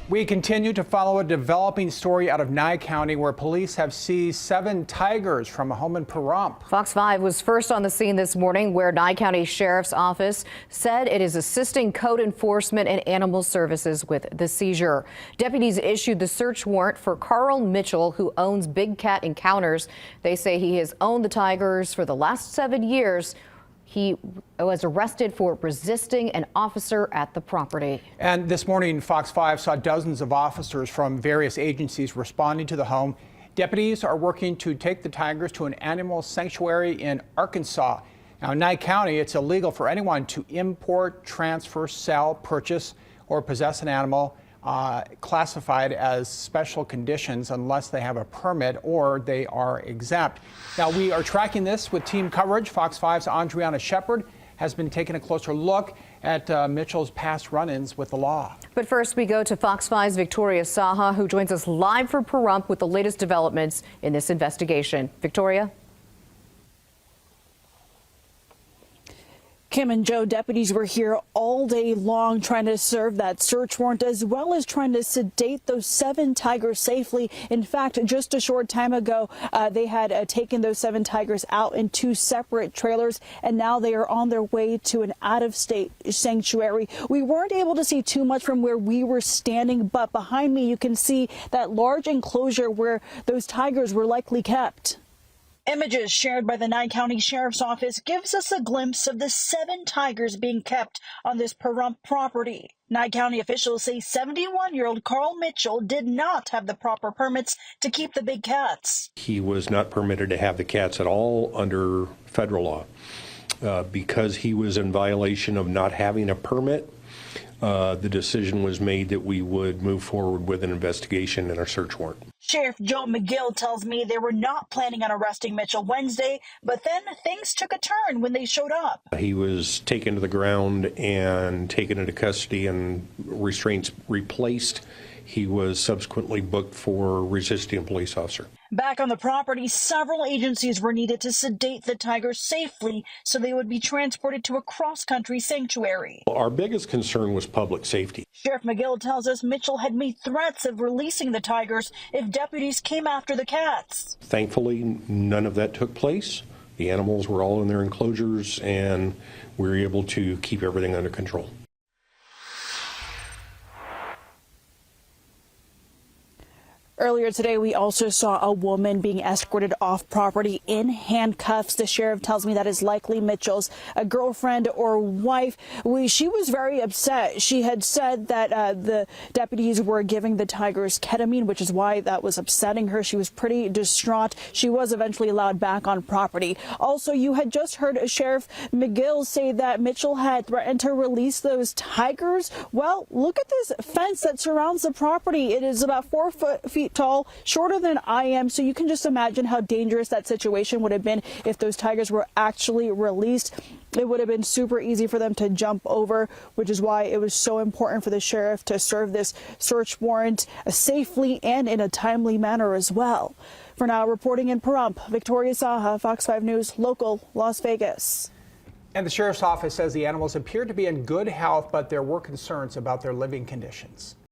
We continue to follow a developing story out of Nye County where police have seized 7 tigers from a home in Pahrump. Fox 5 was first on the scene this morning where Nye County Sheriff's Office said it is assisting code enforcement and animal services with the seizure. Deputies issued the search warrant for Carl Mitchell, who owns Big Cat Encounters. They say he has owned the tigers for the last 7 years. He was arrested for resisting an officer at the property. And this morning, Fox 5 saw dozens of officers from various agencies responding to the home. Deputies are working to take the tigers to an animal sanctuary in Arkansas. Now, in Nye County, it's illegal for anyone to import, transfer, sell, purchase, or possess an animal classified as special conditions unless they have a permit or they are exempt. Now, we are tracking this with team coverage. Fox 5's Andriana Shepard has been taking a closer look at Mitchell's past run-ins with the law. But first, we go to Fox 5's Victoria Saha, who joins us live from Pahrump with the latest developments in this investigation. Victoria? Kim and Joe, deputies were here all day long trying to serve that search warrant as well as trying to sedate those 7 tigers safely. In fact, just a short time ago, they had taken those 7 tigers out in 2 separate trailers, and now they are on their way to an out-of-state sanctuary. We weren't able to see too much from where we were standing, but behind me you can see that large enclosure where those tigers were likely kept. Images shared by the Nye County Sheriff's Office gives us a glimpse of the 7 tigers being kept on this Pahrump property. Nye County officials say 71-year-old Carl Mitchell did not have the proper permits to keep the big cats. He was not permitted to have the cats at all under federal law. Because he was in violation of not having a permit, the decision was made that we would move forward with an investigation and a search warrant. Sheriff Joe McGill tells me they were not planning on arresting Mitchell Wednesday, but then things took a turn when they showed up. He was taken to the ground and taken into custody and restraints replaced. He was subsequently booked for resisting a police officer. Back on the property, several agencies were needed to sedate the tigers safely so they would be transported to a cross-country sanctuary. Our biggest concern was public safety. Sheriff McGill tells us Mitchell had made threats of releasing the tigers if deputies came after the cats. Thankfully, none of that took place. The animals were all in their enclosures, and we were able to keep everything under control. Earlier today, we also saw a woman being escorted off property in handcuffs. The sheriff tells me that is likely Mitchell's girlfriend or wife. She was very upset. She had said that the deputies were giving the tigers ketamine, which is why that was upsetting her. She was pretty distraught. She was eventually allowed back on property. Also, you had just heard Sheriff McGill say that Mitchell had threatened to release those tigers. Well, look at this fence that surrounds the property. It is about 4 feet tall, shorter than I am, so you can just imagine how dangerous that situation would have been if those tigers were actually released. It would have been super easy for them to jump over, which is why it was so important for the sheriff to serve this search warrant safely and in a timely manner as well. For now, reporting in Pahrump, Victoria Saha, Fox 5 News, local, Las Vegas. And the sheriff's office says the animals appear to be in good health, but there were concerns about their living conditions.